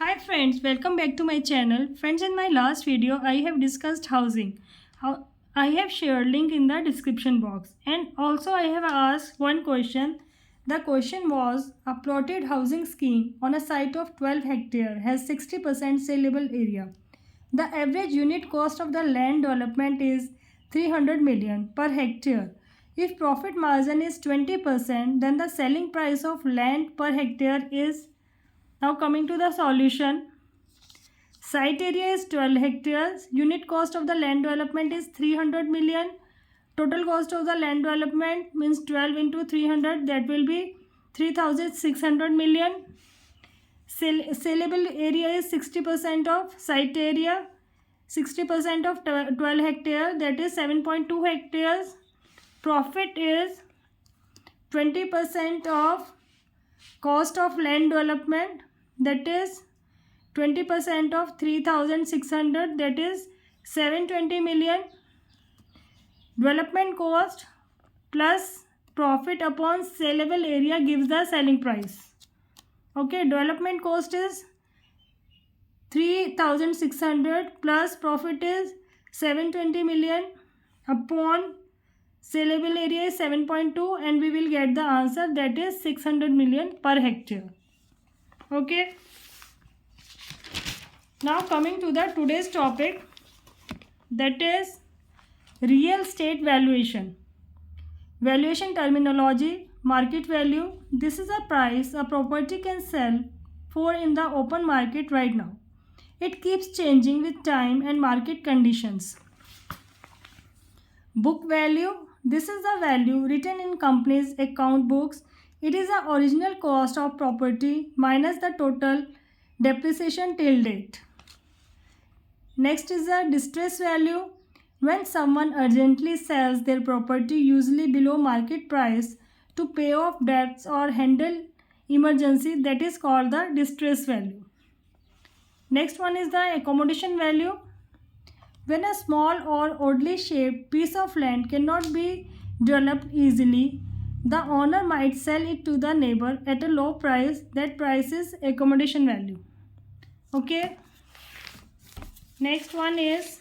Hi friends, welcome back to my channel. Friends, in my last video I have discussed housing. I have shared link in the description box, and also I have asked one question. The question was, a plotted housing scheme on a site of 12 hectare has 60% saleable area. The average unit cost of the land development is 300 million per hectare. If profit margin is 20%, then the selling price of land per hectare is. Now coming to the solution. Site area is 12 hectares. Unit cost of the land development is 300 million. Total cost of the land development means 12 into 300, that will be 3600 million. Saleable area is 60% of site area. 60% of 12 hectare, that is 7.2 hectares. Profit is 20% of cost of land development, that is 20% of 3600, that is 720 million. Development cost plus profit upon saleable area gives the selling price. Okay, development cost is 3600 plus profit is 720 million upon saleable area is 7.2, and we will get the answer, that is 600 million per hectare. Okay. Now coming to the today's topic, that is real estate valuation. Valuation terminology: market value. This is a price a property can sell for in the open market right now. It keeps changing with time and market conditions. Book value. This is the value written in company's account books. It is the original cost of property minus the total depreciation till date. Next is the distress value. When someone urgently sells their property, usually below market price, to pay off debts or handle emergency, that is called the distress value. Next one is the accommodation value. When a small or oddly shaped piece of land cannot be developed easily, the owner might sell it to the neighbor at a low price. That price is accommodation value. Okay. Next one is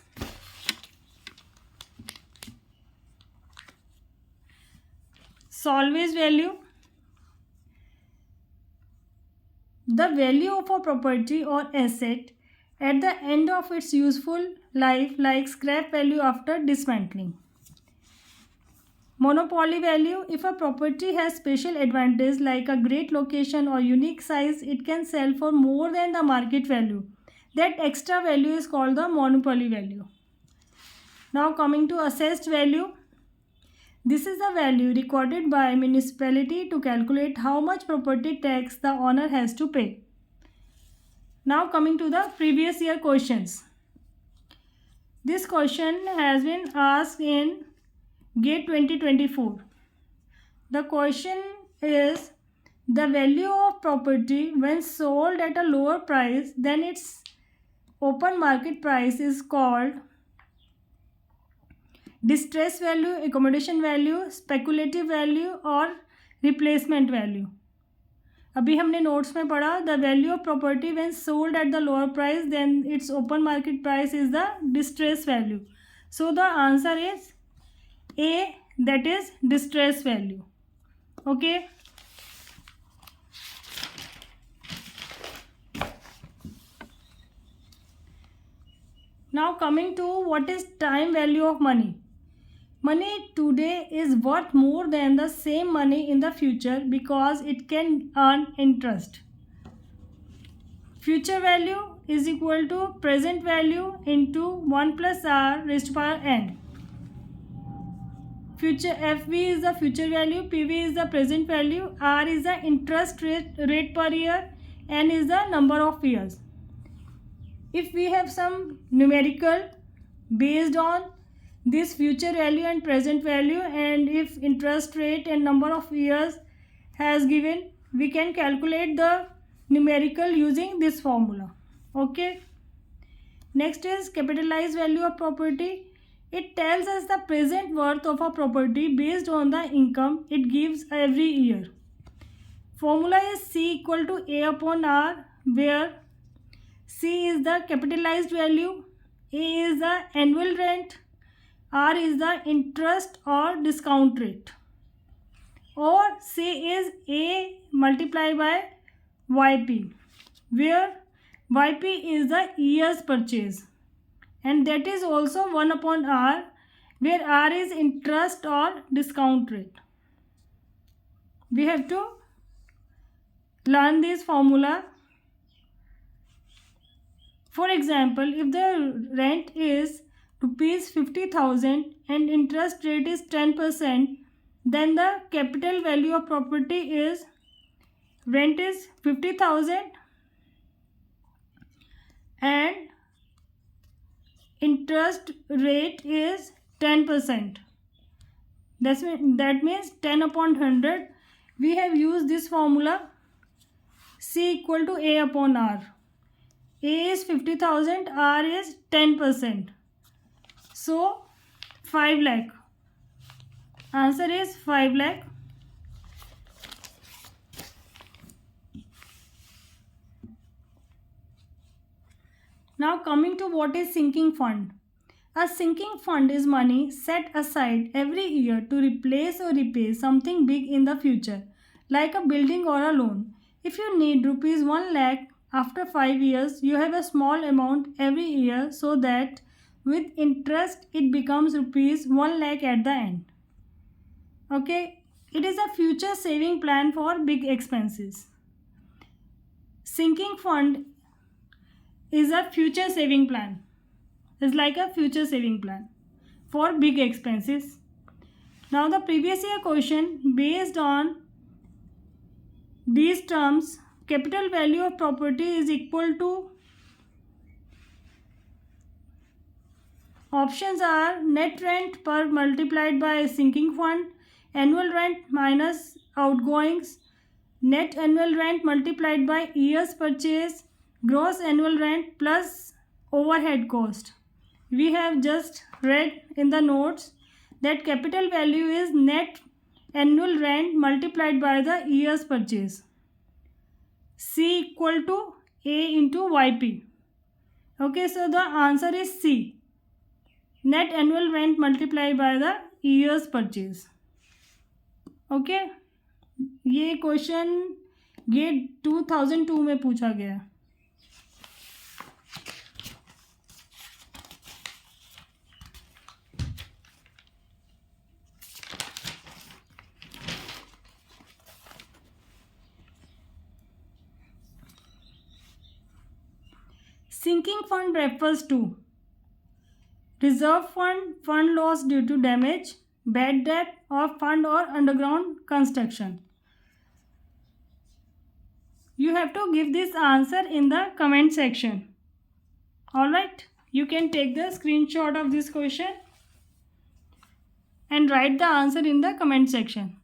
salvage value. The value of a property or asset at the end of its useful life, like scrap value after dismantling. Monopoly value. If a property has special advantage like a great location or unique size, it can sell for more than the market value. That extra value is called the monopoly value. Now coming to assessed value. This is the value recorded by municipality to calculate how much property tax the owner has to pay. Now coming to the previous year questions. This question has been asked in GATE 2024. The question is, the value of property when sold at a lower price than its open market price is called distress value, accommodation value, speculative value और replacement value. अभी हमने notes में पढ़ा, the value of property when sold at the lower price than its open market price is the distress value. So the answer is A, that is distress value. Okay. Now coming to what is time value of money. Money today is worth more than the same money in the future because it can earn interest. Future value is equal to present value into 1 plus r raised to power n. Future FV is the future value, PV is the present value, R is the interest rate per year, N is the number of years. If we have some numerical based on this future value and present value, and if interest rate and number of years has given, we can calculate the numerical using this formula. Okay. Next is capitalized value of property. It tells us the present worth of a property based on the income it gives every year. Formula is C equal to A upon R, where C is the capitalized value, A is the annual rent, R is the interest or discount rate, or C is A multiplied by YP, where YP is the year's purchase, and that is also 1 upon R, where R is interest or discount rate. We have to learn this formula. For example, if the rent is rupees 50,000 and interest rate is 10%, then the capital value of property is, rent is 50,000 and interest rate is 10%. That means 10 upon 100. We have used this formula, C equal to A upon R. A is 50,000, R is 10%. So 5 lakh. Answer is 5 lakh. Now coming to what is sinking fund. A sinking fund is money set aside every year to replace or repay something big in the future, like a building or a loan. If you need rupees 1 lakh after 5 years, you have a small amount every year so that with interest it becomes rupees 1 lakh at the end. Okay, it is a future saving plan for big expenses. Sinking fund is a future saving plan. It's like a future saving plan for big expenses. Now the previous year question, based on these terms, capital value of property is equal to, options are net rent per multiplied by sinking fund, annual rent minus outgoings, net annual rent multiplied by year's purchase, gross annual rent plus overhead cost. We have just read in the notes that capital value is net annual rent multiplied by the year's purchase. C equal to A into YP. Okay, so the answer is C. Net annual rent multiplied by the year's purchase. Okay, ये question gate 2002 में पूछा गया. Sinking fund refers to reserve fund, fund loss due to damage, bad debt of fund or underground construction. You have to give this answer in the comment section. Alright, you can take the screenshot of this question and write the answer in the comment section.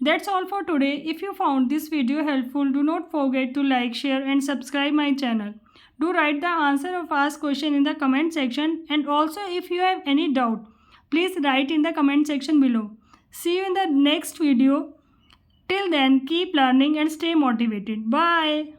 That's all for today. If you found this video helpful, do not forget to like, share and subscribe my channel. Do write the answer of asked question in the comment section, and also if you have any doubt, please write in the comment section below. See you in the next video. Till then, keep learning and stay motivated. Bye.